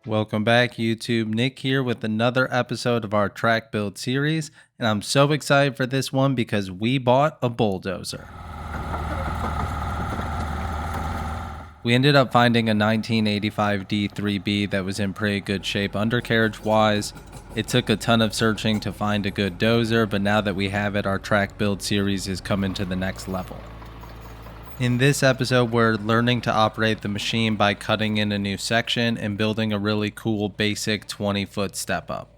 Welcome back, YouTube. Nick here with another episode of our track build series, and I'm so excited for this one because we bought a bulldozer. We ended up finding a 1985 D3B that was in pretty good shape undercarriage-wise. It took a ton of searching to find a good dozer, but now that we have it, our track build series is coming to the next level. In this episode, we're learning to operate the machine by cutting in a new section and building a really cool basic 20-foot step up.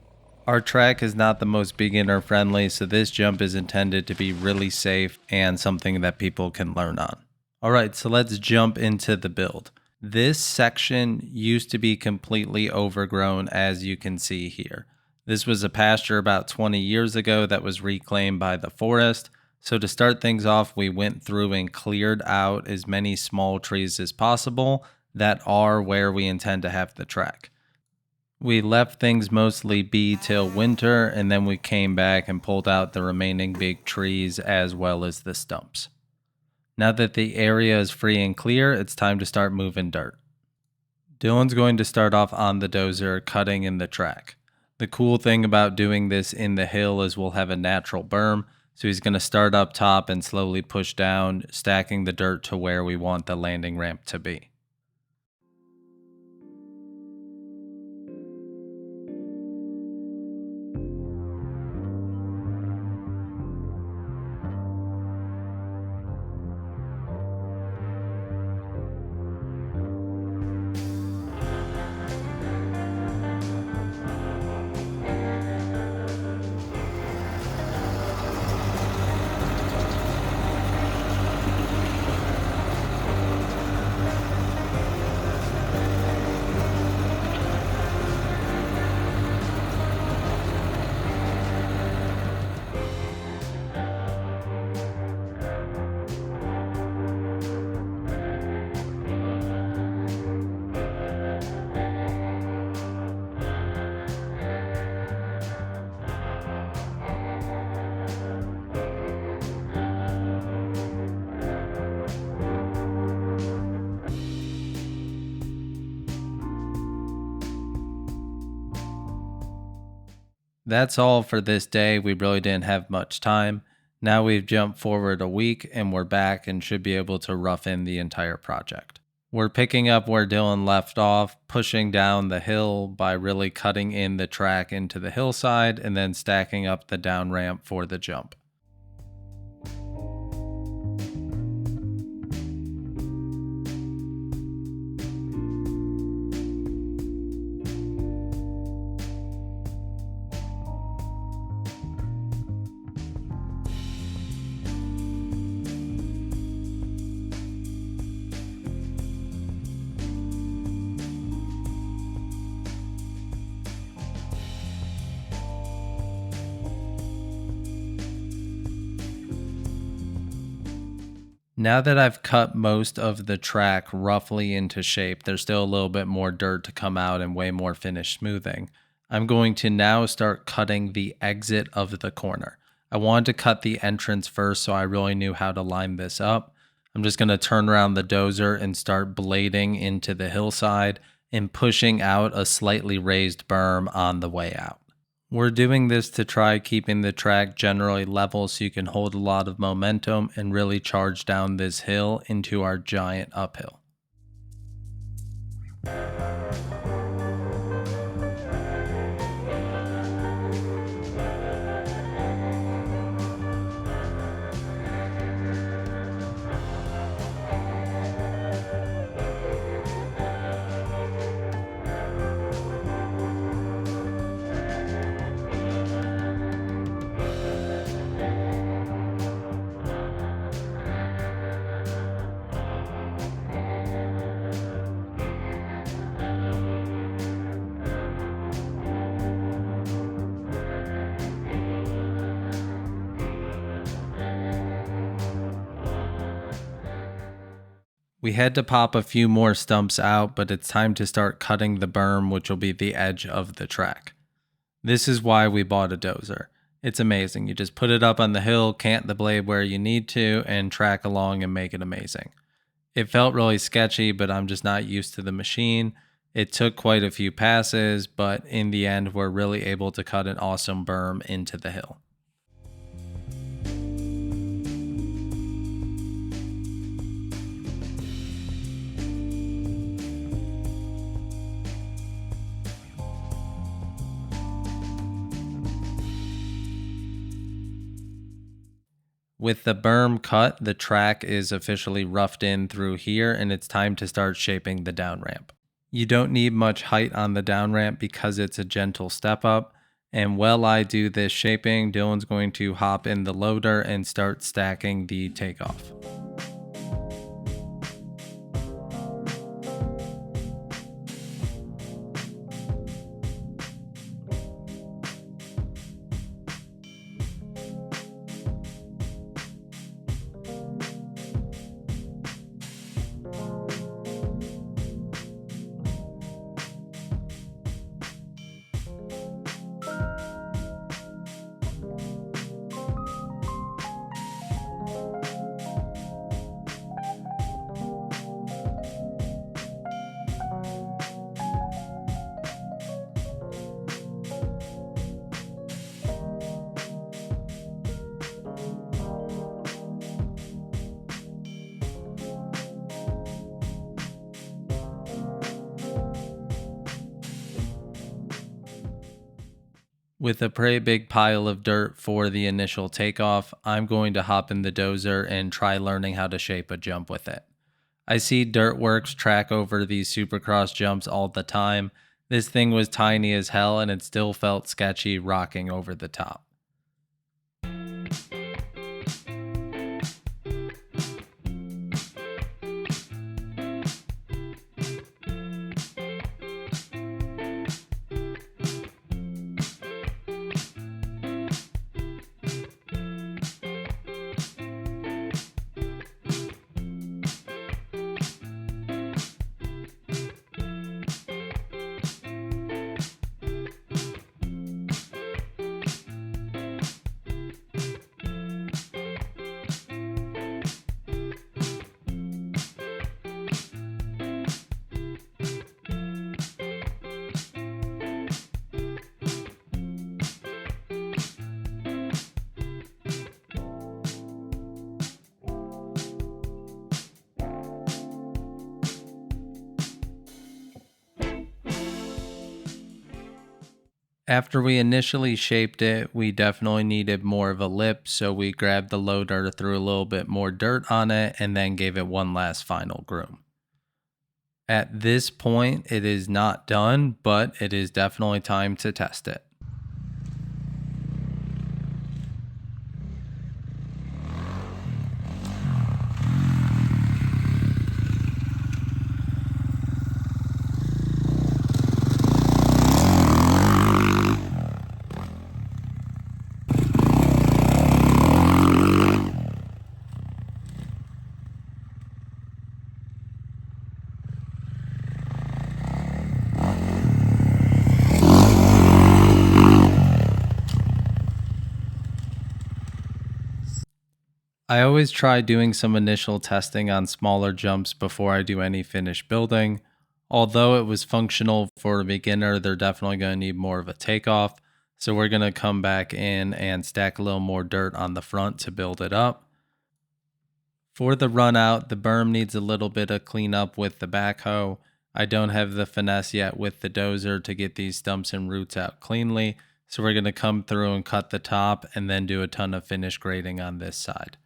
Our track is not the most beginner friendly, so this jump is intended to be really safe and something that people can learn on. Alright, so let's jump into the build. This section used to be completely overgrown, as you can see here. This was a pasture about 20 years ago that was reclaimed by the forest. So to start things off, we went through and cleared out as many small trees as possible that are where we intend to have the track. We left things mostly be till winter, and then we came back and pulled out the remaining big trees as well as the stumps. Now that the area is free and clear, it's time to start moving dirt. Dylan's going to start off on the dozer cutting in the track. The cool thing about doing this in the hill is we'll have a natural berm. So he's going to start up top and slowly push down, stacking the dirt to where we want the landing ramp to be. That's all for this day. We really didn't have much time. Now we've jumped forward a week and we're back and should be able to rough in the entire project. We're picking up where Dylan left off, pushing down the hill by really cutting in the track into the hillside and then stacking up the down ramp for the jump. Now that I've cut most of the track roughly into shape, there's still a little bit more dirt to come out and way more finished smoothing. I'm going to now start cutting the exit of the corner. I wanted to cut the entrance first so I really knew how to line this up. I'm just going to turn around the dozer and start blading into the hillside and pushing out a slightly raised berm on the way out. We're doing this to try keeping the track generally level so you can hold a lot of momentum and really charge down this hill into our giant uphill. We had to pop a few more stumps out, but it's time to start cutting the berm, which will be the edge of the track. This is why we bought a dozer. It's amazing. You just put it up on the hill, cant the blade where you need to, and track along and make it amazing. It felt really sketchy, but I'm just not used to the machine. It took quite a few passes, but in the end, we're really able to cut an awesome berm into the hill. With the berm cut, the track is officially roughed in through here, and it's time to start shaping the down ramp. You don't need much height on the down ramp because it's a gentle step up. And while I do this shaping, Dylan's going to hop in the loader and start stacking the takeoff. With a pretty big pile of dirt for the initial takeoff, I'm going to hop in the dozer and try learning how to shape a jump with it. I see Dirtworks track over these supercross jumps all the time. This thing was tiny as hell and it still felt sketchy rocking over the top. After we initially shaped it, we definitely needed more of a lip, so we grabbed the loader, threw a little bit more dirt on it, and then gave it one last final groom. At this point, it is not done, but it is definitely time to test it. I always try doing some initial testing on smaller jumps before I do any finished building. Although it was functional for a beginner, they're definitely going to need more of a takeoff. So we're going to come back in and stack a little more dirt on the front to build it up. For the run out, the berm needs a little bit of cleanup with the backhoe. I don't have the finesse yet with the dozer to get these stumps and roots out cleanly. So we're going to come through and cut the top and then do a ton of finish grading on this side.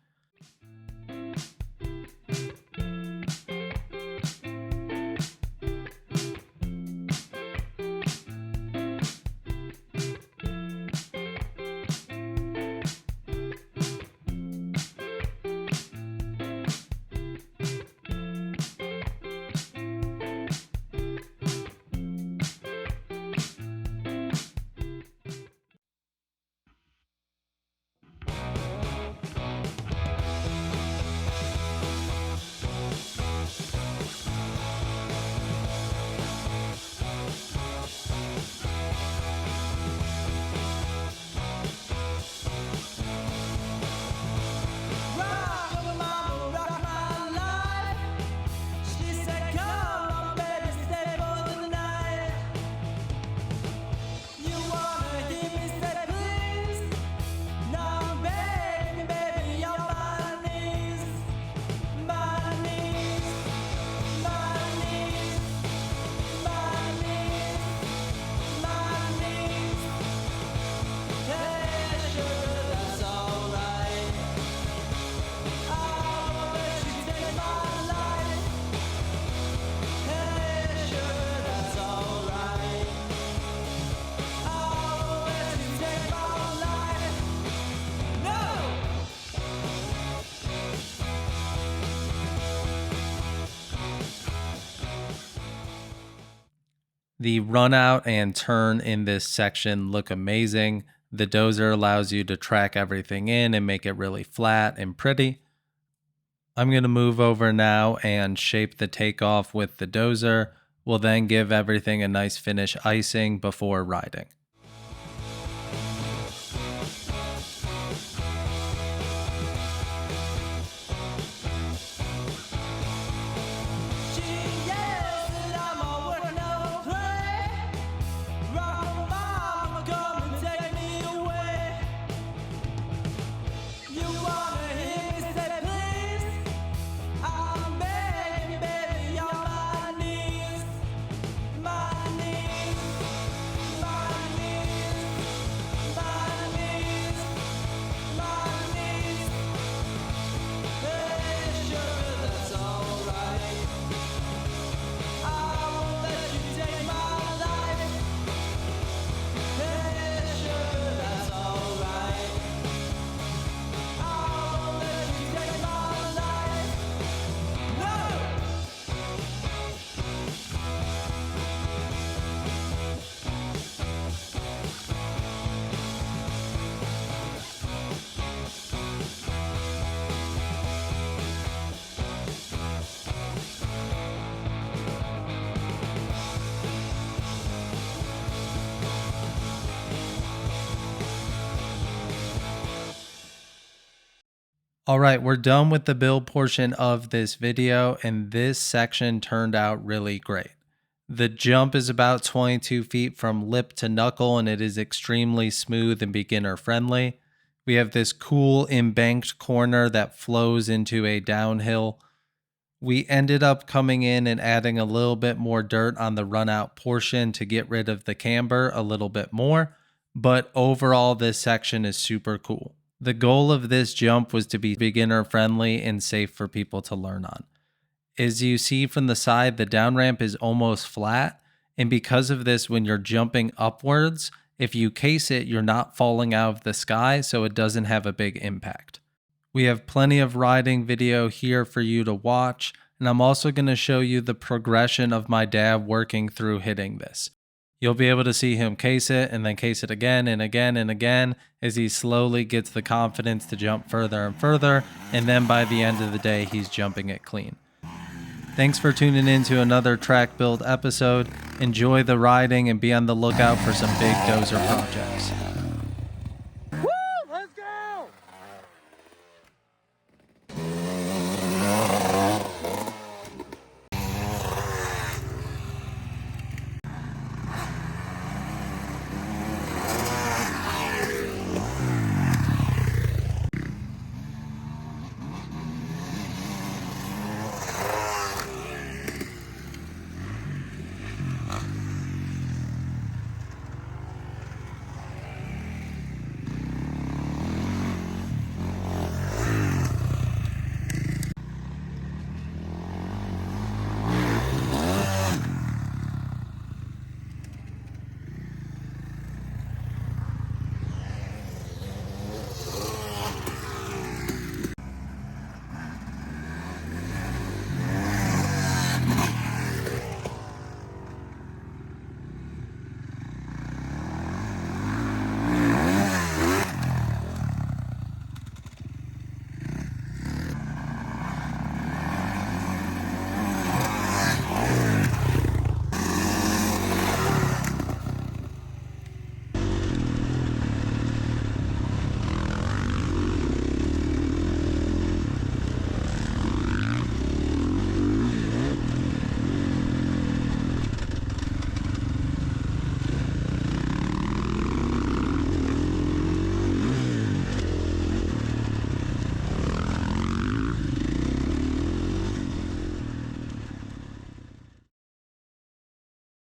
The run out and turn in this section look amazing. The dozer allows you to track everything in and make it really flat and pretty. I'm going to move over now and shape the takeoff with the dozer. We'll then give everything a nice finish icing before riding. All right, we're done with the build portion of this video, and this section turned out really great. The jump is about 22 feet from lip to knuckle, and it is extremely smooth and beginner friendly. We have this cool embanked corner that flows into a downhill. We ended up coming in and adding a little bit more dirt on the run out portion to get rid of the camber a little bit more, but overall this section is super cool. The goal of this jump was to be beginner friendly and safe for people to learn on. As you see from the side, the down ramp is almost flat, and because of this, when you're jumping upwards, if you case it, you're not falling out of the sky, so it doesn't have a big impact. We have plenty of riding video here for you to watch, and I'm also going to show you the progression of my dad working through hitting this. You'll be able to see him case it and then case it again and again and again as he slowly gets the confidence to jump further and further, and then by the end of the day, he's jumping it clean. Thanks for tuning in to another track build episode. Enjoy the riding and be on the lookout for some big dozer projects.